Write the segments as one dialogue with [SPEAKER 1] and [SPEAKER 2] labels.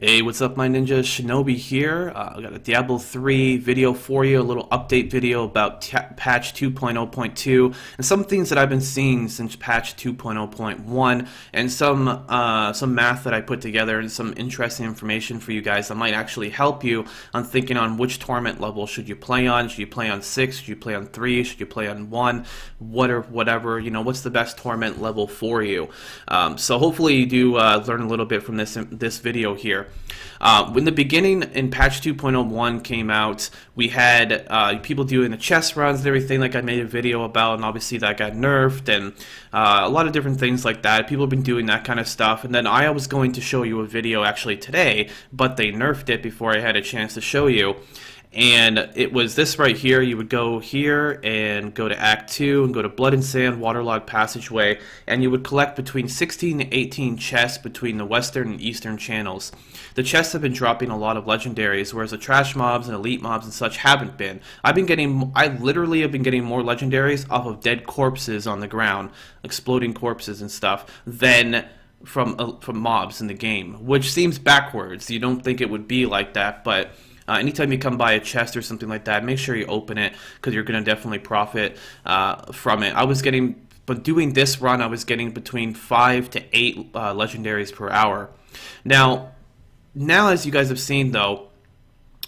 [SPEAKER 1] Hey, what's up, my ninja? Shinobi here. I got a Diablo 3 video for you, a little update video about patch 2.0.2 and some things that I've been seeing since patch 2.0.1 and some math that I put together and some interesting information for you guys that might actually help you on thinking on which Torment level should you play on. Should you play on 6? Should you play on 3? Should you play on 1? Whatever, what's the best Torment level for you? So hopefully you do learn a little bit from this video here. When the beginning in patch 2.01 came out, we had people doing the chest runs and everything like I made a video about, and obviously that got nerfed and a lot of different things like that. People have been doing that kind of stuff, and then I was going to show you a video actually today, but they nerfed it before I had a chance to show you. And it was this right here. You would go here and go to Act 2 and go to Blood and Sand Waterlogged Passageway, and you would collect between 16 to 18 chests between the western and eastern channels. The chests have been dropping a lot of legendaries, whereas the trash mobs and elite mobs and such haven't been. I literally have been getting more legendaries off of dead corpses on the ground, exploding corpses and stuff, than from mobs in the game, which seems backwards. You don't think it would be like that, but anytime you come by a chest or something like that, make sure you open it because you're going to definitely profit from it. But doing this run, I was getting between 5 to 8 legendaries per hour. Now, as you guys have seen, though,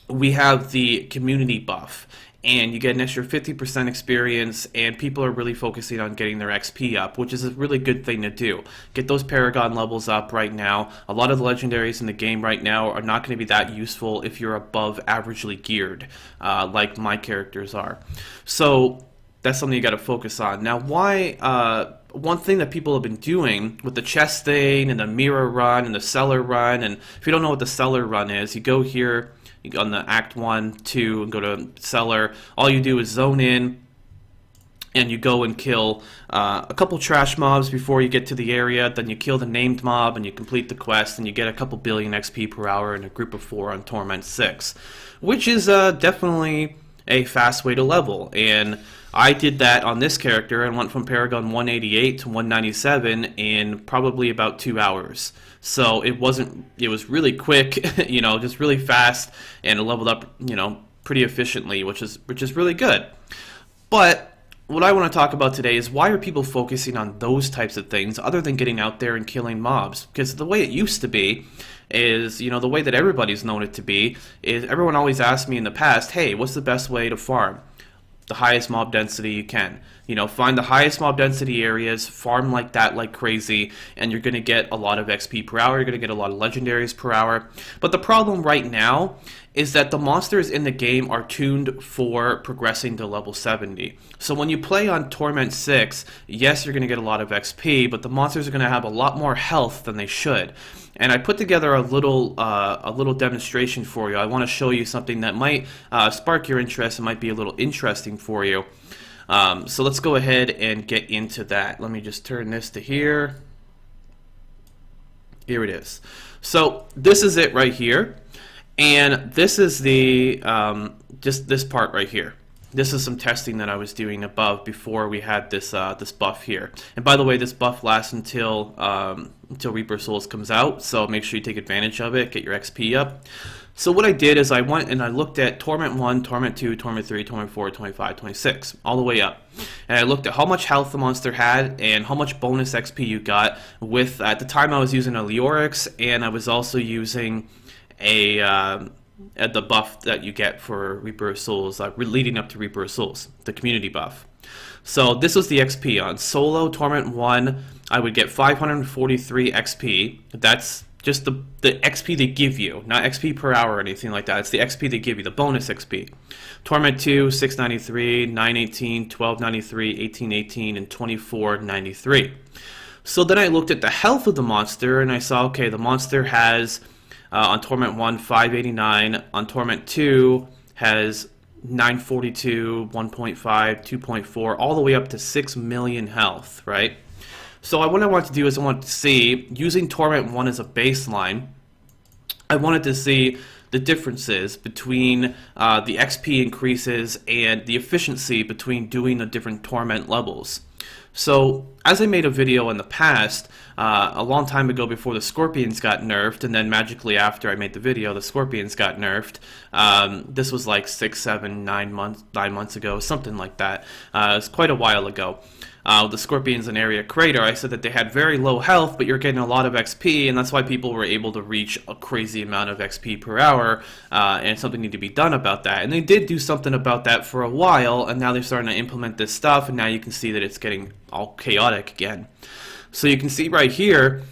[SPEAKER 1] we have the community buff, and you get an extra 50% experience, and people are really focusing on getting their XP up, which is a really good thing to do. Get those Paragon levels up right now. A lot of the legendaries in the game right now are not going to be that useful if you're above averagely geared, like my characters are. So that's something you got to focus on. Now, one thing that people have been doing with the chest thing and the mirror run and the cellar run, and if you don't know what the cellar run is, you go here, on the Act 1, 2, and go to Cellar. All you do is zone in, and you go and kill a couple trash mobs before you get to the area. Then you kill the named mob, and you complete the quest, and you get a couple billion XP per hour in a group of 4 on Torment 6, which is definitely a fast way to level. And I did that on this character and went from Paragon 188 to 197 in probably about 2 hours. So it was really quick, just really fast, and it leveled up, pretty efficiently, which is really good. But what I want to talk about today is why are people focusing on those types of things other than getting out there and killing mobs? Because the way it used to be is, the way that everybody's known it to be, is everyone always asked me in the past, hey, what's the best way to farm? The highest mob density you can. Find the highest mob density areas, farm like that like crazy, and you're going to get a lot of XP per hour, you're going to get a lot of legendaries per hour. But the problem right now is that the monsters in the game are tuned for progressing to level 70. So when you play on Torment 6, yes, you're going to get a lot of XP, but the monsters are going to have a lot more health than they should. And I put together a little demonstration for you. I want to show you something that might spark your interest and might be a little interesting for you. So let's go ahead and get into that. Let me just turn this to here. Here it is. So this is it right here. And this is the just this part right here. This is some testing that I was doing above before we had this this buff here. And by the way, this buff lasts until Reaper Souls comes out, so make sure you take advantage of it, get your XP up. So what I did is I went and I looked at Torment 1, Torment 2, Torment 3, Torment 4, 25, 26, all the way up. And I looked at how much health the monster had and how much bonus XP you got with, at the time I was using a Leorix, and I was also using the buff that you get for Reaper of Souls, leading up to Reaper of Souls, the community buff. So this was the XP. On solo Torment 1, I would get 543 XP. That's just the XP they give you, not XP per hour or anything like that. It's the XP they give you, the bonus XP. Torment 2, 693, 918, 1293, 1818, and 2493. So then I looked at the health of the monster, and I saw, okay, the monster has on Torment 1, 589. On Torment 2 has 942, 1.5, 2.4, all the way up to 6 million health, right? So what I wanted to do is I wanted to see, using Torment 1 as a baseline, I wanted to see the differences between the XP increases and the efficiency between doing the different Torment levels. So, as I made a video in the past, a long time ago before the Scorpions got nerfed, and then magically after I made the video, the Scorpions got nerfed. This was like 6, 7, 9 months ago, something like that. It was quite a while ago. The Scorpions in Area Crater, I said that they had very low health, but you're getting a lot of XP, and that's why people were able to reach a crazy amount of XP per hour, and something needed to be done about that. And they did do something about that for a while, and now they're starting to implement this stuff, and now you can see that it's getting all chaotic again. So you can see right here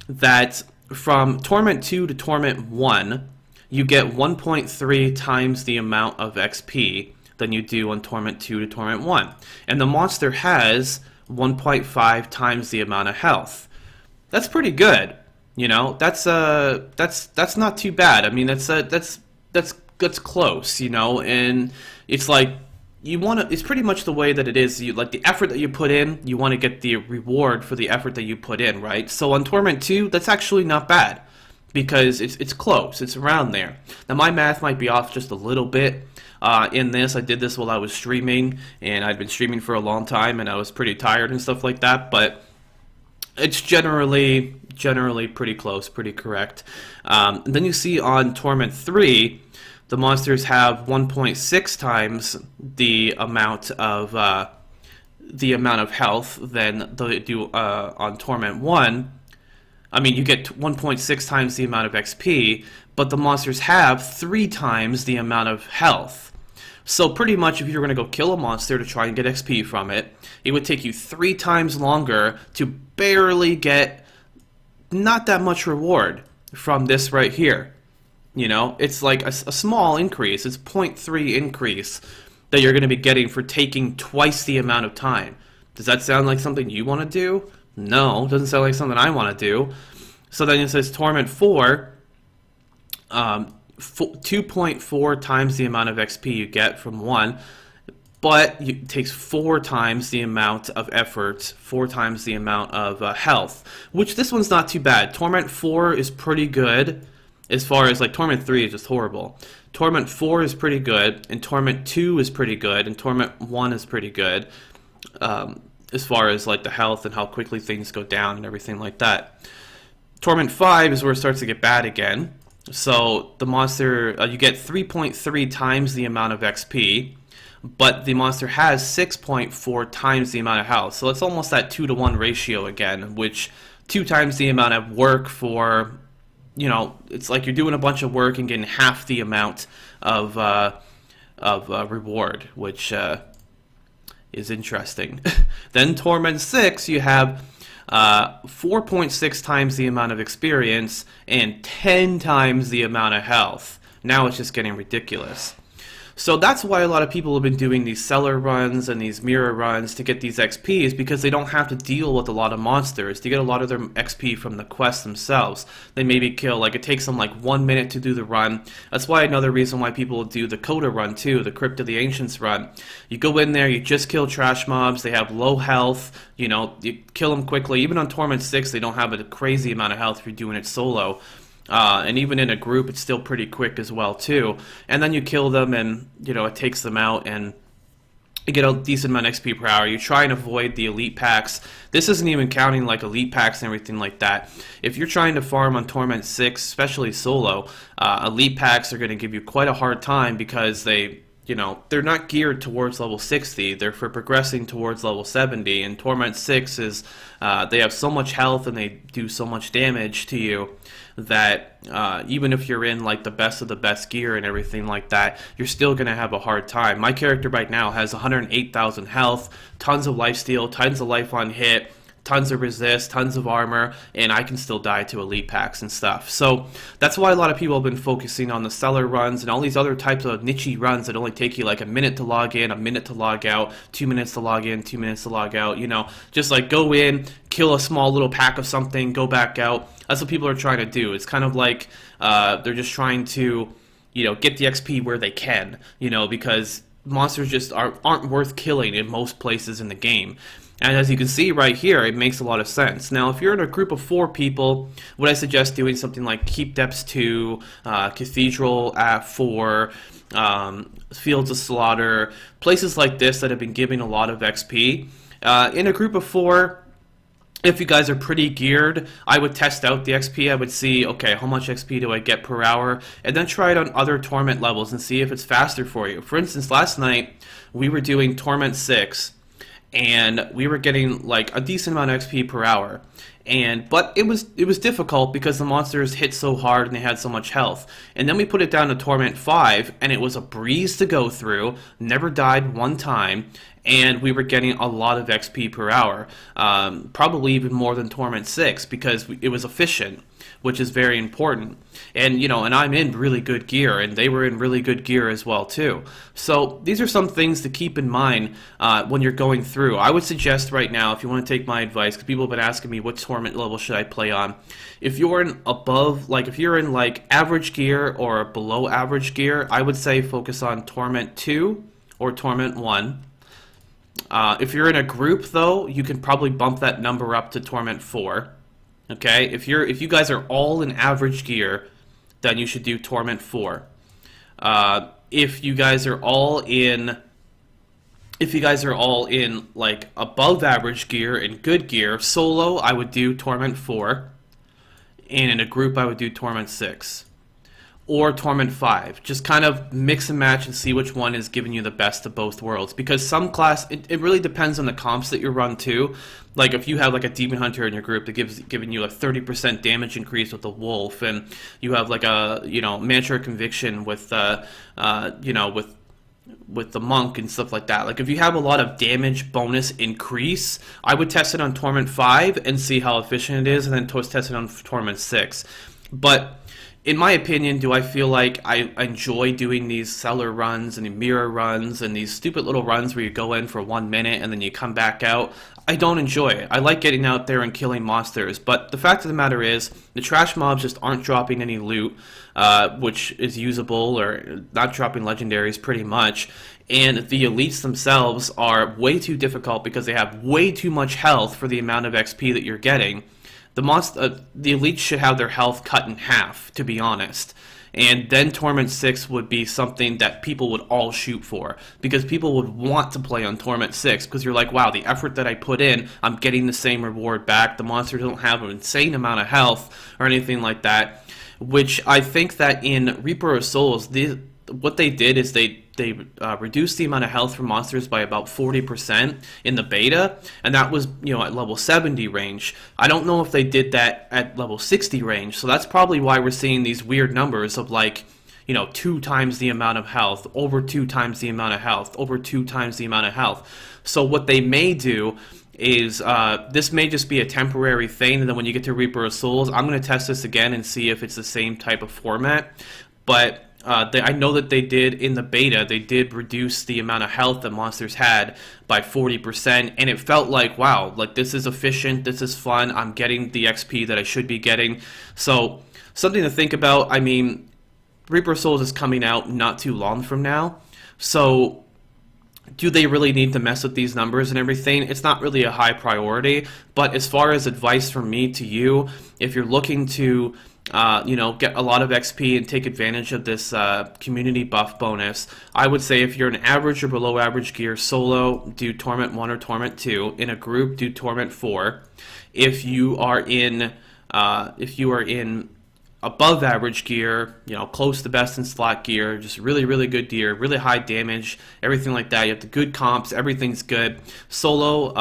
[SPEAKER 1] that from Torment 2 to Torment 1, you get 1.3 times the amount of XP than you do on Torment 2 to Torment 1. And the monster has 1.5 times the amount of health. That's pretty good. You know, that's not too bad. I mean, that's close, you know, and it's like you want to, it's pretty much the way that it is. You like the effort that you put in, you want to get the reward for the effort that you put in, right? So on Torment 2, that's actually not bad because it's close. It's around there. Now my math might be off just a little bit. In this, I did this while I was streaming, and I'd been streaming for a long time, and I was pretty tired and stuff like that, but it's generally pretty close, pretty correct. And then you see on Torment 3, the monsters have 1.6 times the amount of health than they do on Torment 1. I mean, you get 1.6 times the amount of XP, but the monsters have 3 times the amount of health. So pretty much if you're going to go kill a monster to try and get XP from it, it would take you 3 times longer to barely get not that much reward from this right here. You know, it's like a small increase. It's 0.3 increase that you're going to be getting for taking twice the amount of time. Does that sound like something you want to do? No, doesn't sound like something I want to do. So then it says Torment 4, 2.4 times the amount of XP you get from 1, but it takes 4 times the amount of effort, 4 times the amount of health, which this one's not too bad. Torment 4 is pretty good as far as, like, Torment 3 is just horrible. Torment 4 is pretty good, and Torment 2 is pretty good, and Torment 1 is pretty good. As far as like the health and how quickly things go down and everything like that. Torment 5 is where it starts to get bad again. So the monster, you get 3.3 times the amount of XP, but the monster has 6.4 times the amount of health. So it's almost that 2-to-1 ratio again, which 2 times the amount of work for, you know, it's like you're doing a bunch of work and getting half the amount of reward, which is interesting. Then Torment 6, you have 4.6 times the amount of experience and 10 times the amount of health. Now it's just getting ridiculous. So that's why a lot of people have been doing these seller runs and these mirror runs to get these XPs, because they don't have to deal with a lot of monsters. To get a lot of their XP from the quests themselves, they maybe kill, like, it takes them like 1 minute to do the run. That's why another reason why people do the Coda run too, the Crypt of the Ancients run. You go in there, you just kill trash mobs, they have low health, you know, you kill them quickly. Even on Torment 6, they don't have a crazy amount of health if you're doing it solo. And even in a group, it's still pretty quick as well, too. And then you kill them, and, you know, it takes them out, and you get a decent amount of XP per hour. You try and avoid the elite packs. This isn't even counting, like, elite packs and everything like that. If you're trying to farm on Torment 6, especially solo, elite packs are going to give you quite a hard time because they, you know, they're not geared towards level 60. They're for progressing towards level 70. And Torment 6 is, they have so much health and they do so much damage to you that even if you're in like the best of the best gear and everything like that, you're still going to have a hard time. My character right now has 108,000 health, tons of lifesteal, tons of life on hit, tons of resist, tons of armor, and I can still die to elite packs and stuff. So that's why a lot of people have been focusing on the seller runs and all these other types of niche runs that only take you like a minute to log in, a minute to log out, 2 minutes to log in, 2 minutes to log out. You know, just like go in, kill a small little pack of something, go back out. That's what people are trying to do. It's kind of like they're just trying to, you know, get the XP where they can, you know, because monsters just aren't worth killing in most places in the game. And as you can see right here, it makes a lot of sense. Now, if you're in a group of 4 people, would I suggest doing something like Keep Depths 2, Cathedral at 4, Fields of Slaughter, places like this that have been giving a lot of XP? In a group of 4, if you guys are pretty geared, I would test out the XP. I would see, okay, how much XP do I get per hour? And then try it on other Torment levels and see if it's faster for you. For instance, last night, we were doing Torment 6, and we were getting like a decent amount of XP per hour. But it was difficult because the monsters hit so hard and they had so much health. And then we put it down to Torment 5, and it was a breeze to go through, never died one time, and we were getting a lot of XP per hour, probably even more than Torment 6 because it was efficient, which is very important. And and I'm in really good gear, and they were in really good gear as well too. So these are some things to keep in mind when you're going through. I would suggest right now, if you want to take my advice, because people have been asking me what Torment level should I play on. If you're in above, like if you're in like average gear or below average gear, I would say focus on Torment 2 or Torment 1. If you're in a group, though, you can probably bump that number up to Torment 4. Okay, if you guys are all in average gear, then you should do Torment 4. If you guys are all in like above average gear and good gear, solo I would do Torment 4, and in a group I would do Torment 6. Or Torment 5. Just kind of mix and match and see which one is giving you the best of both worlds. Because some class, it really depends on the comps that you run too. Like if you have like a Demon Hunter in your group that giving you a 30% damage increase with the Wolf, and you have like a Mantra Conviction with with the Monk and stuff like that. Like if you have a lot of damage bonus increase, I would test it on Torment 5 and see how efficient it is, and then test it on Torment 6. But in my opinion, do I feel like I enjoy doing these cellar runs and mirror runs and these stupid little runs where you go in for 1 minute and then you come back out? I don't enjoy it. I like getting out there and killing monsters, but the fact of the matter is, the trash mobs just aren't dropping any loot, which is usable, or not dropping legendaries pretty much, and the elites themselves are way too difficult because they have way too much health for the amount of XP that you're getting. The elites should have their health cut in half, to be honest. And then Torment 6 would be something that people would all shoot for, because people would want to play on Torment 6, because you're like, wow, the effort that I put in, I'm getting the same reward back. The monsters don't have an insane amount of health or anything like that, which I think that in Reaper of Souls, what they did is they reduced the amount of health for monsters by about 40% in the beta, and that was at level 70 range. I don't know if they did that at level 60 range, so that's probably why we're seeing these weird numbers of like 2 times the amount of health, over 2 times the amount of health, over 2 times the amount of health. So what they may do is this may just be a temporary thing, and then when you get to Reaper of Souls, I'm going to test this again and see if it's the same type of format. But I know that they did in the beta, they did reduce the amount of health that monsters had by 40%, and it felt like, wow, like this is efficient, this is fun, I'm getting the XP that I should be getting. So something to think about. I mean, Reaper of Souls is coming out not too long from now, so do they really need to mess with these numbers and everything? It's not really a high priority, but as far as advice from me to you, if you're looking to get a lot of XP and take advantage of this community buff bonus, I would say if you're an average or below average gear, solo, do Torment 1 or Torment 2. In a group, do Torment 4. If you are in above average gear, close to best in slot gear, just really, really good gear, really high damage, everything like that. You have the good comps, everything's good. Solo,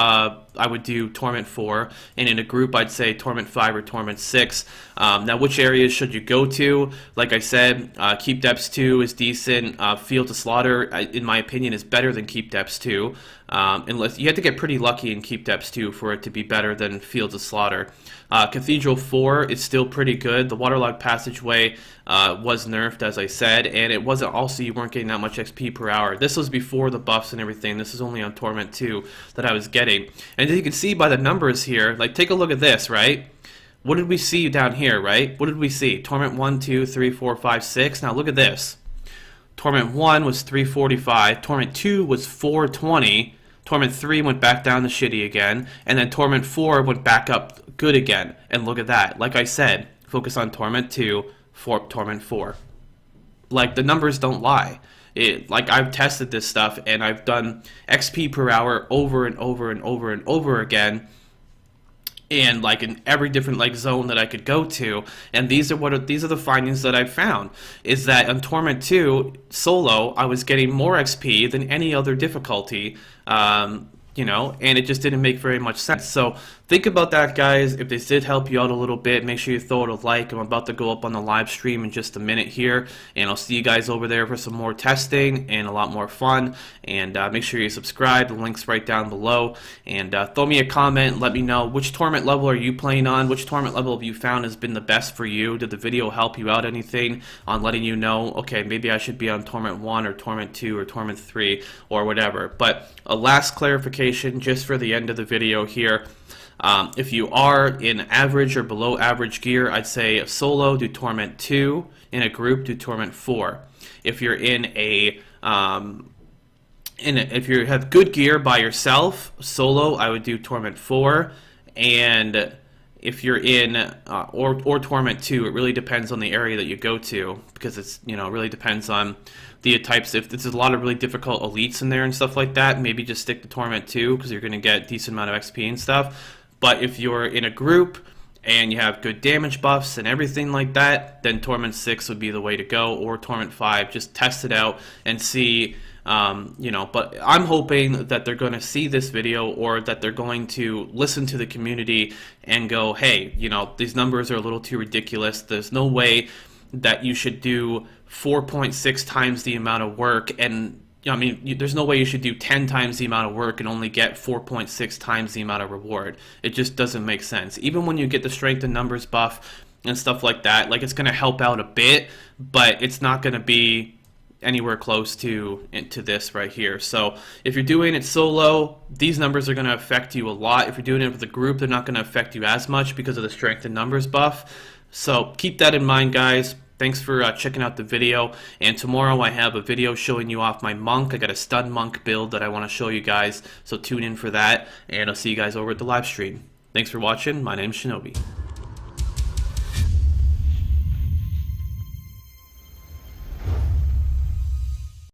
[SPEAKER 1] I would do Torment 4, and in a group, I'd say Torment 5 or Torment 6. Now, which areas should you go to? Like I said, Keep Depths 2 is decent. Field to Slaughter, in my opinion, is better than Keep Depths 2. Unless you have to get pretty lucky in Keep Depths 2 for it to be better than Field to Slaughter. Cathedral 4 is still pretty good. The Waterlogged Passageway was nerfed, as I said, and it wasn't also, you weren't getting that much XP per hour. This was before the buffs and everything. This is only on Torment 2 that I was getting. And as you can see by the numbers here, like take a look at this, right? What did we see down here, right? What did we see? Torment 1, 2, 3, 4, 5, 6. Now look at this. Torment 1 was 345. Torment 2 was 420. Torment 3 went back down to shitty again. And then Torment 4 went back up good again. And look at that. Like I said, focus on Torment 2 for Torment 4. Like, the numbers don't lie. like I've tested this stuff and I've done XP per hour over and over and over and over again, and like in every different like zone that I could go to. And these are the findings that I've found, is that on Torment 2 solo I was getting more XP than any other difficulty, you know, and it just didn't make very much sense. So think about that, guys. If this did help you out a little bit, make sure you throw it a like. I'm about to go up on the live stream in just a minute here, and I'll see you guys over there for some more testing and a lot more fun. And make sure you subscribe. The link's right down below. And throw me a comment. Let me know, which Torment level are you playing on? Which Torment level have you found has been the best for you? Did the video help you out anything on letting you know, okay, maybe I should be on Torment 1 or Torment 2 or Torment 3 or whatever? But a last clarification just for the end of the video here. If you are in average or below average gear, I'd say solo, do Torment 2. In a group, do Torment 4. If you're if you have good gear by yourself, solo, I would do Torment 4. And if you're in or Torment 2, it really depends on the area that you go to, because it's, you know, it really depends on the types. If there's a lot of really difficult elites in there and stuff like that, maybe just stick to Torment 2 because you're going to get a decent amount of XP and stuff. But if you're in a group and you have good damage buffs and everything like that, then Torment 6 would be the way to go, or Torment 5. Just test it out and see, you know. But I'm hoping that they're going to see this video, or that they're going to listen to the community and go, hey, you know, these numbers are a little too ridiculous. There's no way that you should do 4.6 times the amount of work, and you know, I mean, there's no way you should do 10 times the amount of work and only get 4.6 times the amount of reward. It just doesn't make sense. Even when you get the strength and numbers buff and stuff like that, like, it's going to help out a bit, but it's not going to be anywhere close to this right here. So if you're doing it solo, these numbers are going to affect you a lot. If you're doing it with a group, they're not going to affect you as much because of the strength and numbers buff. So keep that in mind, guys. Thanks for checking out the video, and tomorrow I have a video showing you off my monk. I got a stun monk build that I want to show you guys, so tune in for that, and I'll see you guys over at the live stream. Thanks for watching. My name's Shinobi.